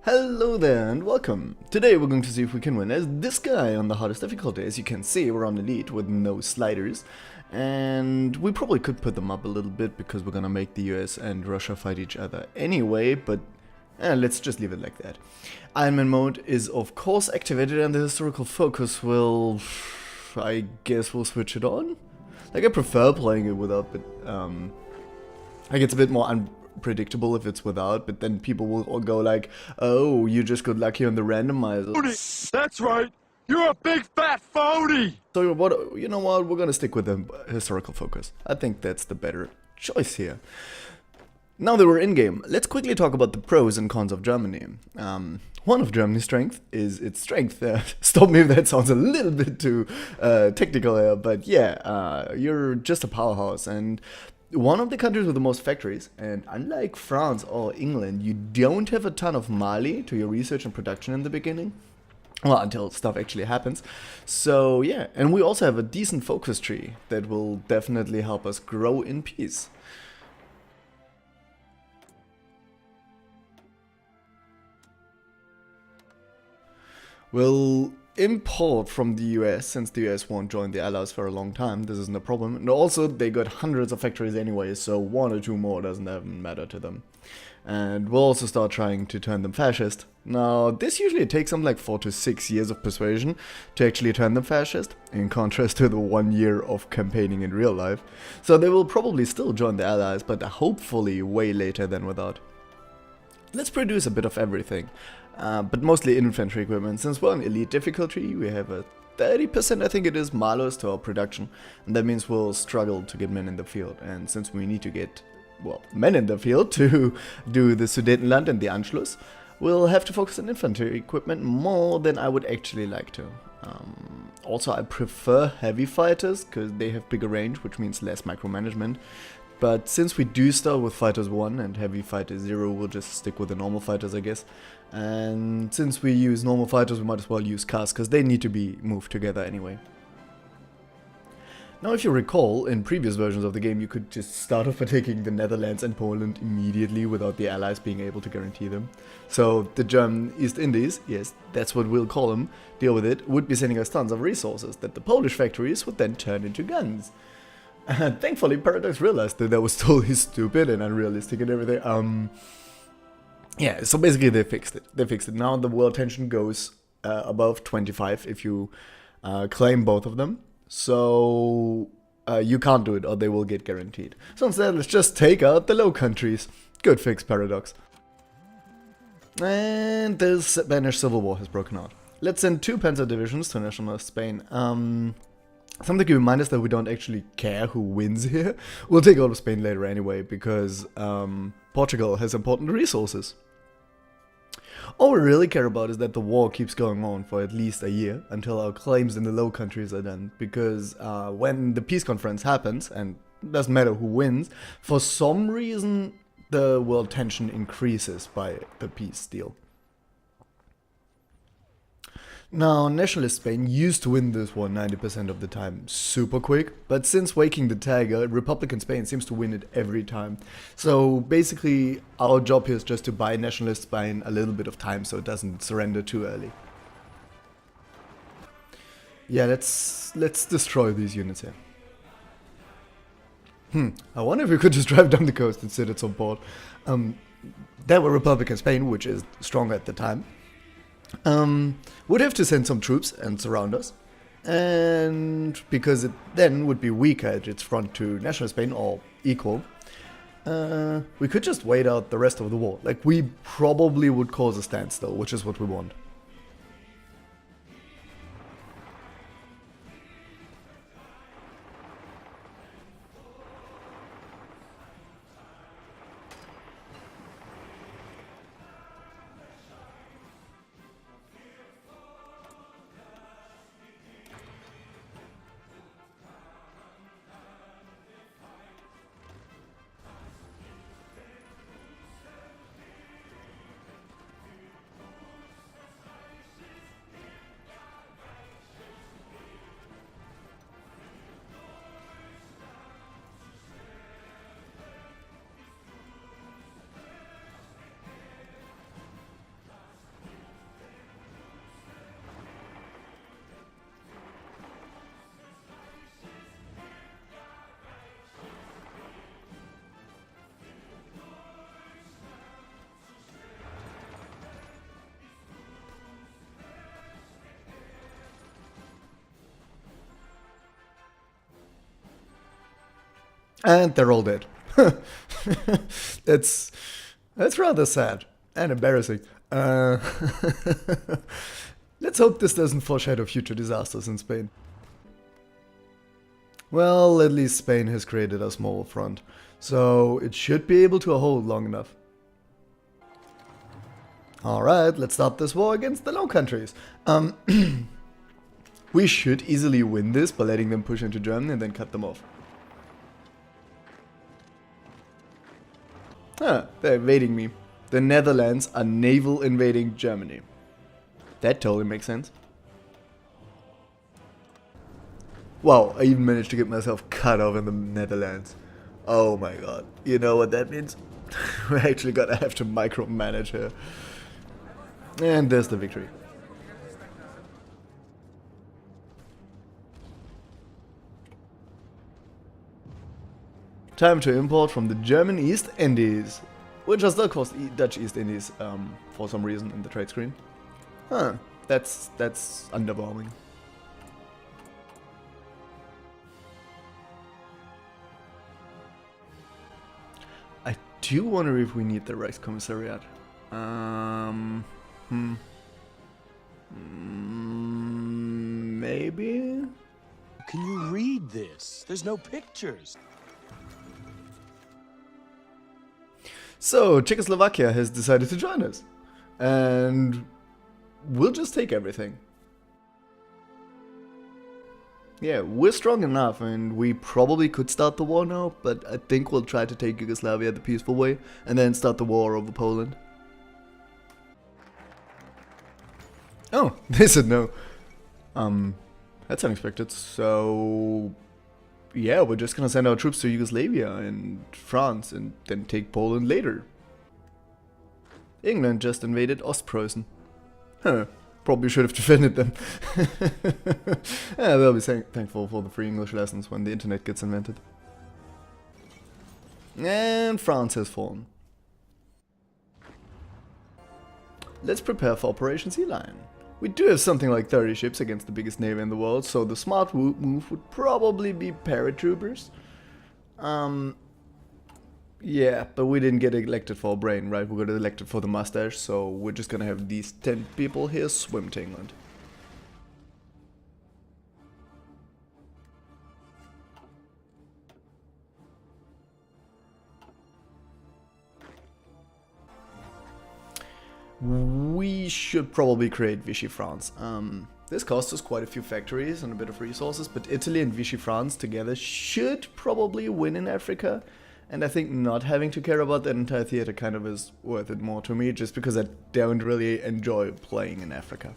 Hello there and welcome! Today we're going to see if we can win as this guy on the hardest difficulty. As you can see, we're on Elite with no sliders. And we probably could put them up a little bit because we're gonna make the US and Russia fight each other anyway, but let's just leave it like that. Iron Man mode is of course activated and the historical focus will... I guess we'll switch it on? Like, I prefer playing it without, but like, it's a bit more unpredictable if it's without, but then people will all go like, oh, you just got lucky on the randomizer. That's right! You're a big fat phony! So what, you know what, we're gonna stick with the historical focus. I think that's the better choice here. Now that we're in-game, let's quickly talk about the pros and cons of Germany. One of Germany's strength is its strength. Stop me if that sounds a little bit too technical here, but yeah, you're just a powerhouse, and one of the countries with the most factories, and unlike France or England, you don't have a ton of Mali to your research and production in the beginning. Well, until stuff actually happens. So yeah, and we also have a decent focus tree that will definitely help us grow in peace. We'll import from the US, since the US won't join the Allies for a long time. This isn't a problem. And also, they got hundreds of factories anyway, so one or two more doesn't even matter to them. And we'll also start trying to turn them fascist. Now, this usually takes them like 4 to 6 years of persuasion to actually turn them fascist, in contrast to the 1 year of campaigning in real life. So they will probably still join the Allies, but hopefully way later than without. Let's produce a bit of everything, but mostly infantry equipment. Since we're on elite difficulty, we have a 30%, I think it is, malus to our production, and that means we'll struggle to get men in the field. And since we need to get, well, men in the field to do the Sudetenland and the Anschluss, we'll have to focus on infantry equipment more than I would actually like to. Also, I prefer heavy fighters, because they have bigger range, which means less micromanagement. But since we do start with Fighters 1 and Heavy Fighter 0, we'll just stick with the normal fighters, I guess. And since we use normal fighters, we might as well use cars, because they need to be moved together anyway. Now, if you recall, in previous versions of the game, you could just start off by taking the Netherlands and Poland immediately without the Allies being able to guarantee them. So the German East Indies, yes, that's what we'll call them, deal with it, would be sending us tons of resources that the Polish factories would then turn into guns. Thankfully, Paradox realized that was totally stupid and unrealistic and everything. Yeah, so basically they fixed it. Now the world tension goes above 25 if you claim both of them. So you can't do it or they will get guaranteed. So instead, let's just take out the Low Countries. Good fix, Paradox. And the Spanish Civil War has broken out. Let's send 2 panzer divisions to nationalist Spain. Something to remind us that we don't actually care who wins here. We'll take out of Spain later anyway, because Portugal has important resources. All we really care about is that the war keeps going on for at least a year, until our claims in the Low Countries are done. Because when the peace conference happens, and it doesn't matter who wins, for some reason the world tension increases by the peace deal. Now, Nationalist Spain used to win this war 90% of the time super quick, but since Waking the Tiger, Republican Spain seems to win it every time. So basically, our job here is just to buy Nationalist Spain a little bit of time so it doesn't surrender too early. Yeah, let's destroy these units here. I wonder if we could just drive down the coast and sit at some port. There were Republican Spain, which is stronger at the time. Would have to send some troops and surround us, and because it then would be weaker at its front to National Spain, or equal, we could just wait out the rest of the war. Like, we probably would cause a standstill, which is what we want. And they're all dead. That's rather sad and embarrassing. Let's hope this doesn't foreshadow future disasters in Spain. Well, at least Spain has created a small front, so it should be able to hold long enough. Alright, let's start this war against the Low Countries. We should easily win this by letting them push into Germany and then cut them off. They're invading me. The Netherlands are naval invading Germany. That totally makes sense. Wow, I even managed to get myself cut off in the Netherlands. Oh my god. You know what that means? We're actually gonna have to micromanage here. And there's the victory. Time to import from the German East Indies, which are still called Dutch East Indies for some reason in the trade screen. Huh, that's underwhelming. I do wonder if we need the Reichskommissariat. Maybe? Can you read this? There's no pictures. So, Czechoslovakia has decided to join us. And we'll just take everything. Yeah, we're strong enough and we probably could start the war now, but I think we'll try to take Yugoslavia the peaceful way and then start the war over Poland. Oh, they said no. That's unexpected. So, yeah, we're just gonna send our troops to Yugoslavia and France and then take Poland later. England just invaded Ostpreußen. Huh, probably should have defended them. Yeah, they'll be thankful for the free English lessons when the internet gets invented. And France has fallen. Let's prepare for Operation Sea Lion. We do have something like 30 ships against the biggest navy in the world, so the smart move would probably be paratroopers. Yeah, but we didn't get elected for a brain, right? We got elected for the mustache, so we're just gonna have these 10 people here swim to England. We should probably create Vichy France. This costs us quite a few factories and a bit of resources, but Italy and Vichy France together should probably win in Africa. And I think not having to care about that entire theater kind of is worth it more to me, just because I don't really enjoy playing in Africa.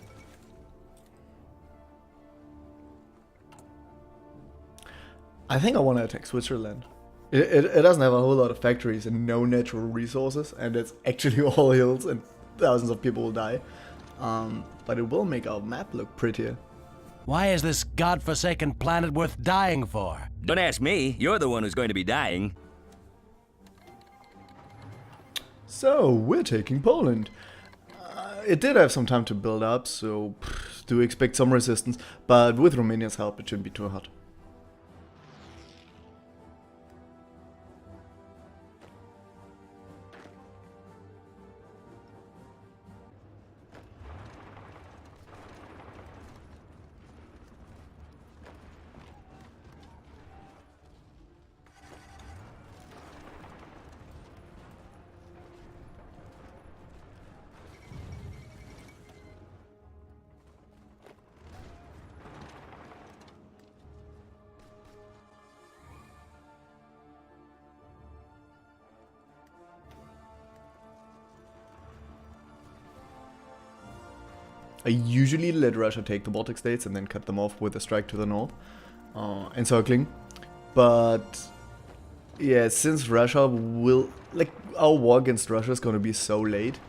I think I want to attack Switzerland. It doesn't have a whole lot of factories and no natural resources, and it's actually all hills and thousands of people will die. But it will make our map look prettier. Why is this godforsaken planet worth dying for? Don't ask me. You're the one who's going to be dying. So, we're taking Poland. It did have some time to build up, so do expect some resistance, but with Romania's help it shouldn't be too hard. I usually let Russia take the Baltic states and then cut them off with a strike to the north, encircling. But yeah, since Russia will, like, our war against Russia is going to be so late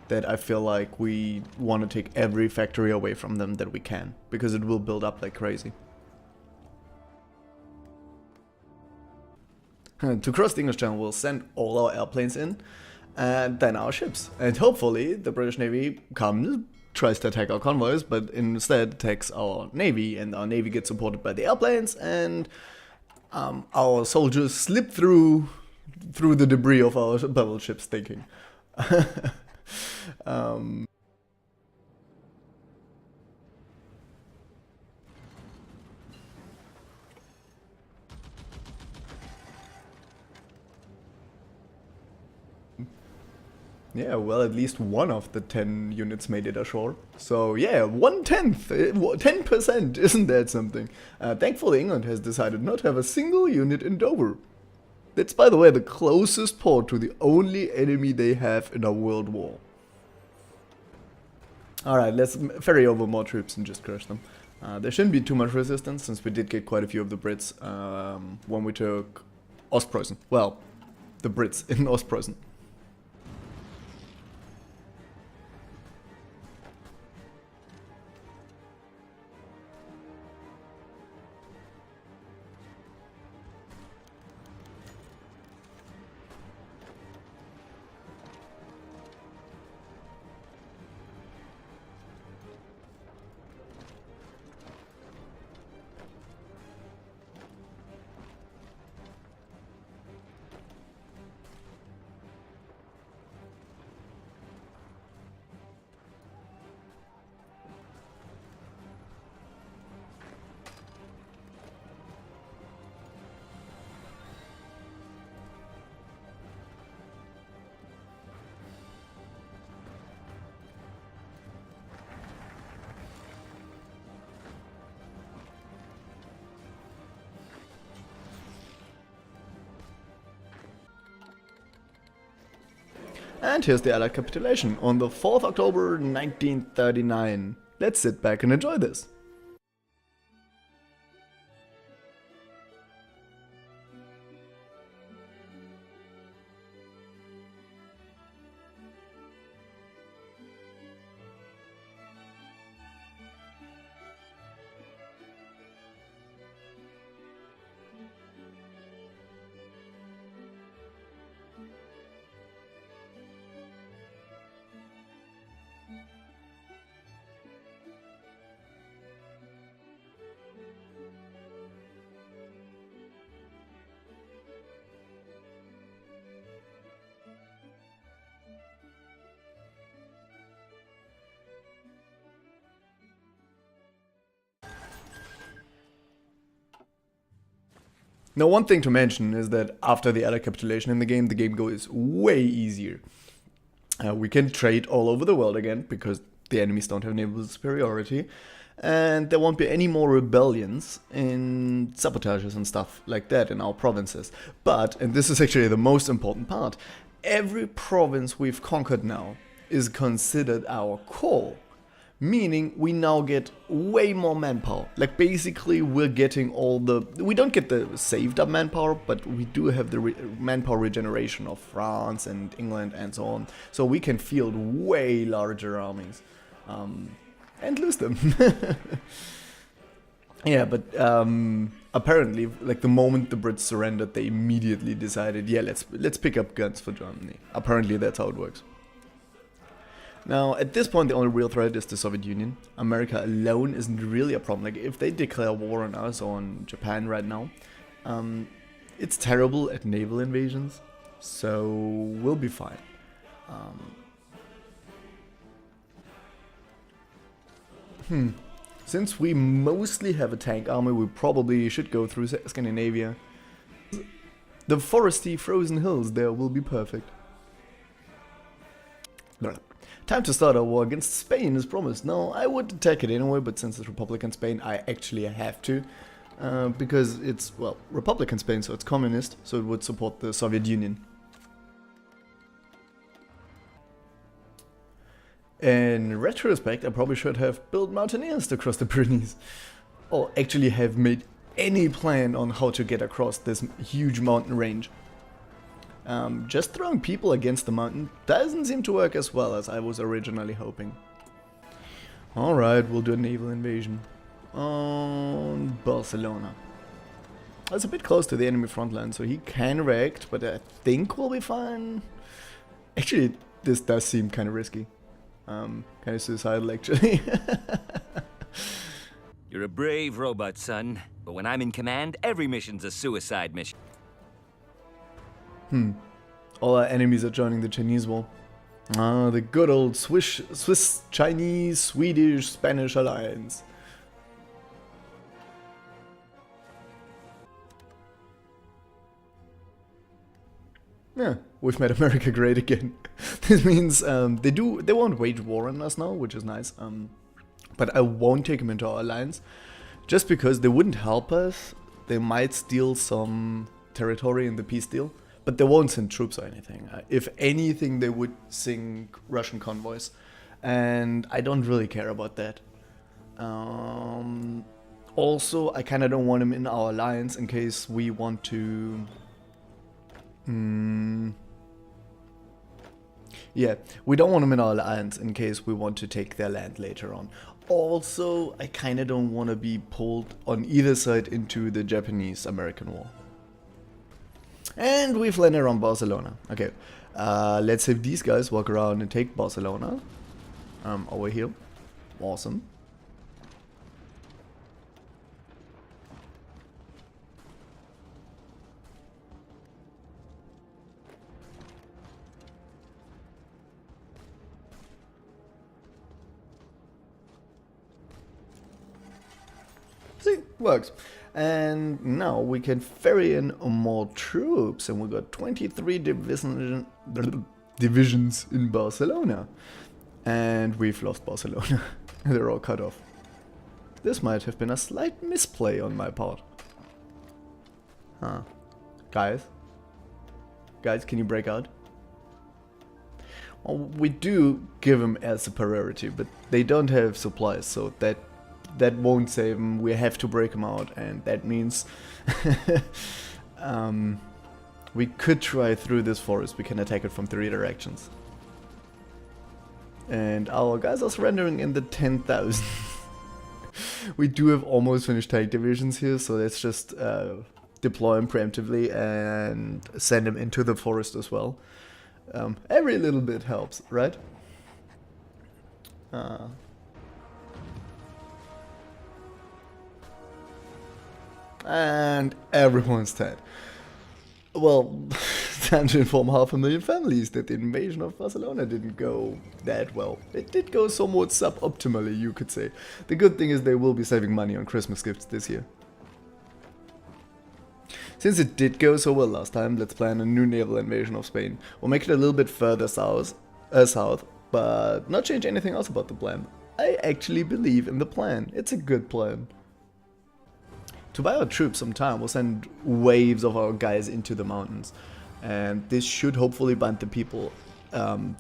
that I feel like we want to take every factory away from them that we can, because it will build up like crazy. To cross the English Channel, we'll send all our airplanes in, and then our ships. And hopefully the British Navy comes, tries to attack our convoys, but instead attacks our navy, and our navy gets supported by the airplanes, and our soldiers slip through the debris of our battleships thinking. Yeah, well, at least one of the 10 units made it ashore. So yeah, 1/10, 10%, isn't that something? Thankfully, England has decided not to have a single unit in Dover. That's, by the way, the closest port to the only enemy they have in a world war. Alright, let's ferry over more troops and just crush them. There shouldn't be too much resistance, since we did get quite a few of the Brits when we took Ostpreußen. Well, the Brits in Ostpreußen. And here's the Allied capitulation on the 4th October 1939. Let's sit back and enjoy this. Now, one thing to mention is that after the Allied capitulation in the game goes way easier. We can trade all over the world again, because the enemies don't have naval superiority, and there won't be any more rebellions and sabotages and stuff like that in our provinces. But, and this is actually the most important part, every province we've conquered now is considered our core. Meaning we now get way more manpower. Like basically we're getting all the... We don't get the saved up manpower, but we do have the manpower regeneration of France and England and so on. So we can field way larger armies. And lose them. Yeah, but apparently, like the moment the Brits surrendered, they immediately decided, yeah, let's pick up guns for Germany. Apparently that's how it works. Now, at this point, the only real threat is the Soviet Union. America alone isn't really a problem. Like, if they declare war on us or on Japan right now, it's terrible at naval invasions, so we'll be fine. Since we mostly have a tank army, we probably should go through Scandinavia. The foresty frozen hills there will be perfect. Time to start our war against Spain as promised. Now, I would attack it anyway, but since it's Republican Spain, I actually have to. Because it's, well, Republican Spain, so it's communist, so it would support the Soviet Union. In retrospect, I probably should have built mountaineers to cross the Pyrenees. Or actually have made any plan on how to get across this huge mountain range. Just throwing people against the mountain doesn't seem to work as well as I was originally hoping. Alright, we'll do a naval invasion on Barcelona. That's a bit close to the enemy front line, so he can react, but I think we'll be fine. Actually, this does seem kind of risky. Kind of suicidal, actually. You're a brave robot, son. But when I'm in command, every mission's a suicide mission. All our enemies are joining the Chinese war. Ah, the good old Swiss, Chinese, Swedish, Spanish alliance. Yeah, we've made America great again. This means they won't wage war on us now, which is nice. But I won't take them into our alliance, just because they wouldn't help us. They might steal some territory in the peace deal, but they won't send troops or anything. If anything, they would sink Russian convoys, and I don't really care about that. Also, I kind of don't want them in our alliance in case we want to... Yeah, we don't want them in our alliance in case we want to take their land later on. Also, I kind of don't want to be pulled on either side into the Japanese-American war. And we've landed on Barcelona. Okay, let's have these guys walk around and take Barcelona. Over here. Awesome. See, works. And now we can ferry in more troops, and we got 23 divisions in Barcelona. And we've lost Barcelona. They're all cut off. This might have been a slight misplay on my part. Huh. Guys? Guys, can you break out? Well, we do give them air superiority, but they don't have supplies, so that won't save them. We have to break them out, and that means we could try through this forest. We can attack it from 3 directions. And our guys are surrendering in the 10,000. We do have almost finished tank divisions here, so let's just deploy them preemptively and send them into the forest as well. Every little bit helps, right? And everyone's dead. Well, time to inform 500,000 families that the invasion of Barcelona didn't go that well. It did go somewhat suboptimally, you could say. The good thing is they will be saving money on Christmas gifts this year. Since it did go so well last time, let's plan a new naval invasion of Spain. We'll make it a little bit further south, but not change anything else about the plan. I actually believe in the plan. It's a good plan. To buy our troops some time, we'll send waves of our guys into the mountains. And this should hopefully bind the people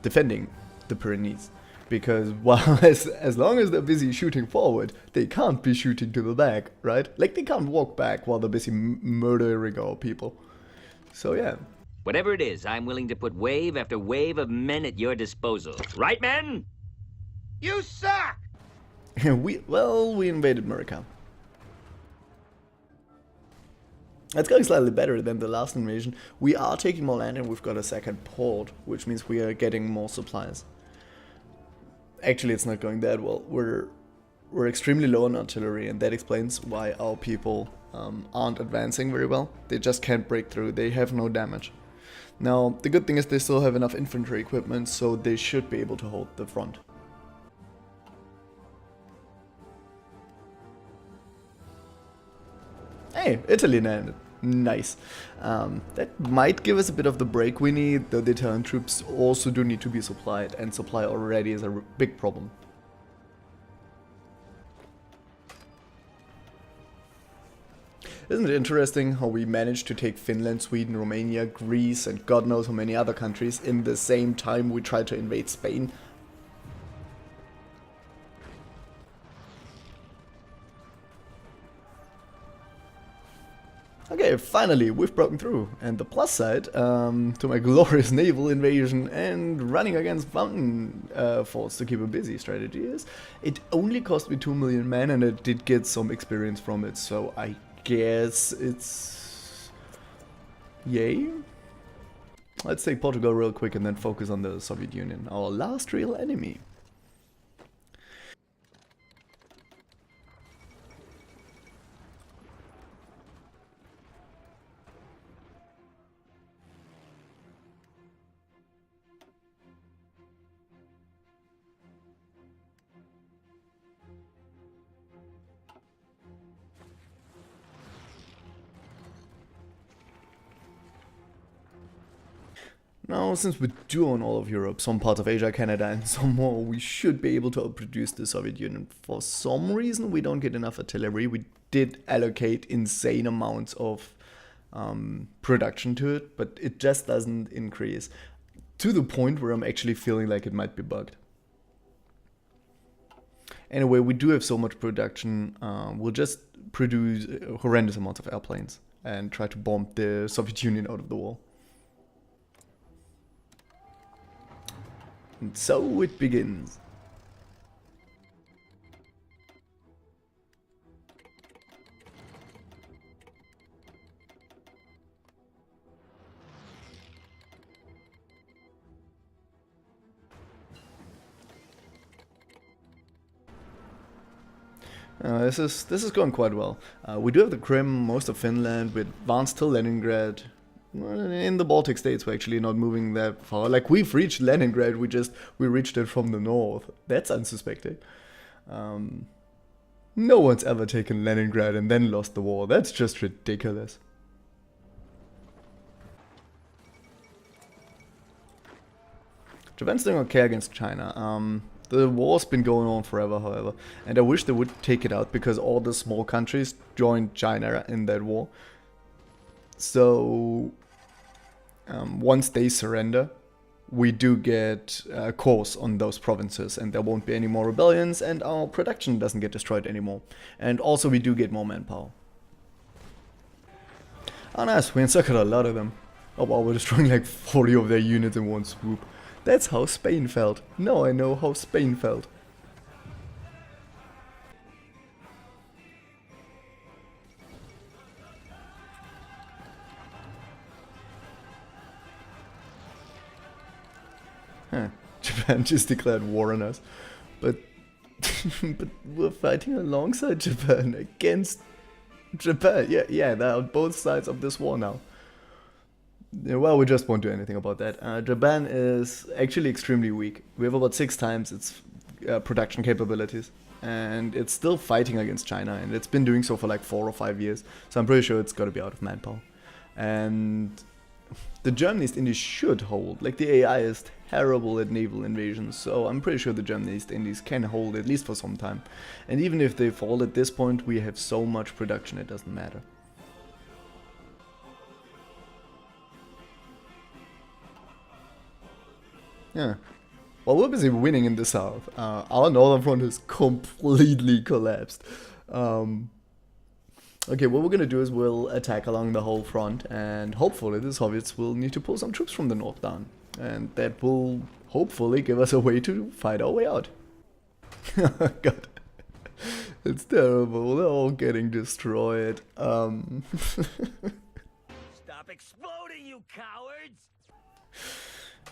defending the Pyrenees. Because while as long as they're busy shooting forward, they can't be shooting to the back, right? Like, they can't walk back while they're busy murdering our people. So yeah. Whatever it is, I'm willing to put wave after wave of men at your disposal. Right, men? You suck! we invaded America. It's going slightly better than the last invasion. We are taking more land and we've got a second port, which means we are getting more supplies. Actually, it's not going that well. We're extremely low on artillery, and that explains why our people aren't advancing very well. They just can't break through. They have no damage. Now, the good thing is they still have enough infantry equipment, so they should be able to hold the front. Hey, Italy landed. Nice. That might give us a bit of the break we need. The deterrent troops also do need to be supplied, and supply already is a big problem. Isn't it interesting how we managed to take Finland, Sweden, Romania, Greece, and God knows how many other countries in the same time we tried to invade Spain? Okay, finally, we've broken through. And the plus side to my glorious naval invasion and running against mountain forts to keep it busy strategy is, it only cost me 2 million men and I did get some experience from it, so I guess it's... yay? Let's take Portugal real quick and then focus on the Soviet Union, our last real enemy. Now, since we do own all of Europe, some parts of Asia, Canada, and some more, we should be able to outproduce the Soviet Union. For some reason, we don't get enough artillery. We did allocate insane amounts of production to it, but it just doesn't increase to the point where I'm actually feeling like it might be bugged. Anyway, we do have so much production, we'll just produce horrendous amounts of airplanes and try to bomb the Soviet Union out of the war. And so it begins. This is going quite well. We do have the Crimea, most of Finland, we advanced to Leningrad. In the Baltic states, we're actually not moving that far. Like, we've reached Leningrad, we reached it from the north. That's unsuspecting. No one's ever taken Leningrad and then lost the war. That's just ridiculous. Japan's doing okay against China. The war's been going on forever, however, and I wish they would take it out because all the small countries joined China in that war. So, once they surrender, we do get a course on those provinces and there won't be any more rebellions and our production doesn't get destroyed anymore. And also we do get more manpower. Oh nice, we encircled a lot of them. Oh wow, we're destroying like 40 of their units in one swoop. That's how Spain felt. Now I know how Spain felt. Huh. Japan just declared war on us. But but we're fighting alongside Japan against Japan. Yeah, they're on both sides of this war now. Yeah, well, we just won't do anything about that. Japan is actually extremely weak. We have about 6 times its production capabilities. And it's still fighting against China. And it's been doing so for like 4 or 5 years. So I'm pretty sure it's got to be out of manpower. And the German East Indies should hold. Like, the AI is terrible at naval invasions. So I'm pretty sure the German East Indies can hold at least for some time. And even if they fall at this point, we have so much production it doesn't matter. Yeah. Well, we're busy winning in the south. Our northern front is completely collapsed. Okay, what we're gonna do is we'll attack along the whole front, and hopefully the Soviets will need to pull some troops from the north down. And that will hopefully give us a way to fight our way out. God. It's terrible. They're all getting destroyed. Stop exploding, you cowards!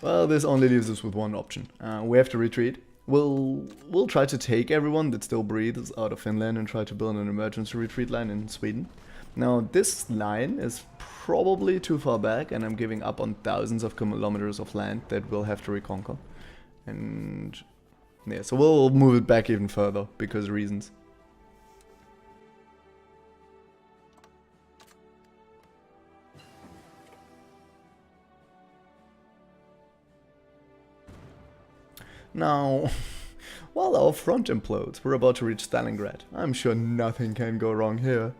Well, this only leaves us with one option. We have to retreat. We'll try to take everyone that still breathes out of Finland and try to build an emergency retreat line in Sweden. Now, this line is probably too far back, and I'm giving up on thousands of kilometers of land that we'll have to reconquer. And yeah, so we'll move it back even further because reasons. Now, while our front implodes, we're about to reach Stalingrad. I'm sure nothing can go wrong here.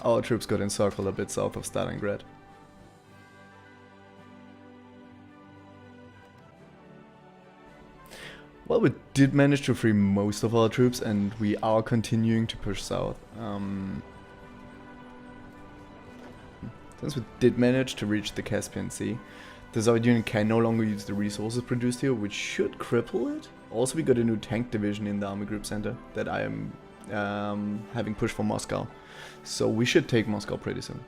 Our troops got encircled a bit south of Stalingrad. Well, we did manage to free most of our troops and we are continuing to push south. Since we did manage to reach the Caspian Sea, the Soviet Union can no longer use the resources produced here, which should cripple it. Also, we got a new tank division in the Army Group Center that I am having pushed for Moscow. So we should take Moscow pretty soon.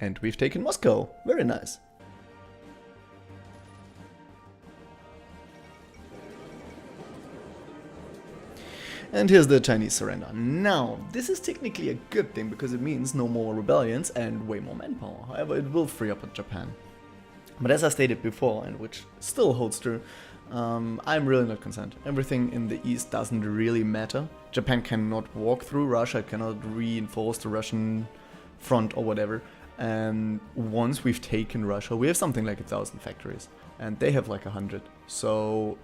And we've taken Moscow. Very nice. And here's the Chinese surrender. Now, this is technically a good thing because it means no more rebellions and way more manpower. However, it will free up Japan. But as I stated before, and which still holds true, I'm really not concerned. Everything in the east doesn't really matter. Japan cannot walk through Russia, cannot reinforce the Russian front or whatever. And once we've taken Russia, we have something like 1,000 factories, and they have like 100. So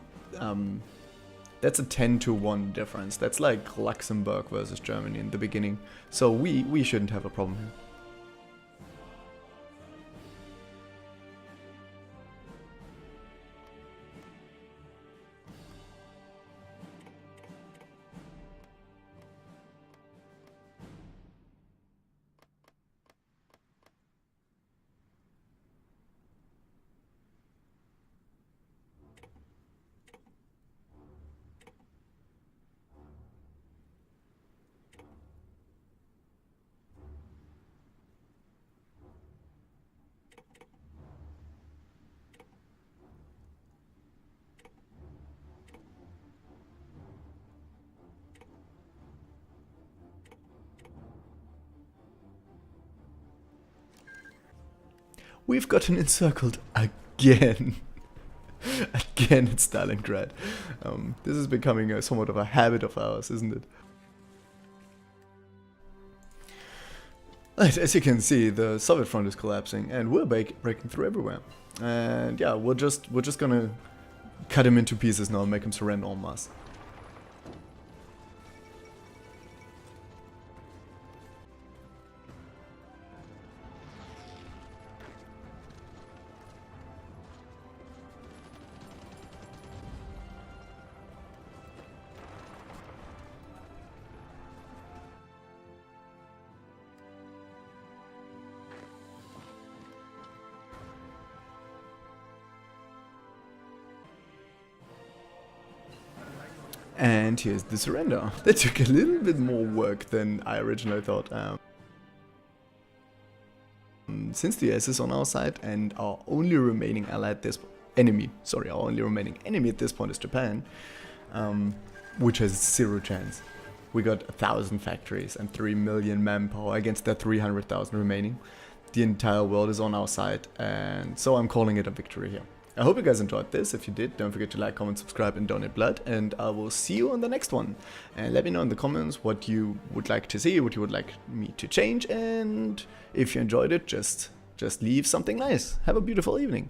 that's a 10-to-1 difference. That's like Luxembourg versus Germany in the beginning. So we shouldn't have a problem here. We've gotten encircled again. Again in Stalingrad. This is becoming somewhat of a habit of ours, isn't it? Right, as you can see, the Soviet front is collapsing, and we're breaking through everywhere. And yeah, we're just gonna cut him into pieces now and make him surrender en masse. And here's the surrender. That took a little bit more work than I originally thought. Since the US is on our side and our only remaining ally at this enemy at this point is Japan, which has 0 chance. We got 1,000 factories and 3 million manpower against their 300,000 remaining. The entire world is on our side, and so I'm calling it a victory here. I hope you guys enjoyed this. If you did, don't forget to like, comment, subscribe, and donate blood. And I will see you on the next one. And let me know in the comments what you would like to see, what you would like me to change. And if you enjoyed it, just leave something nice. Have a beautiful evening.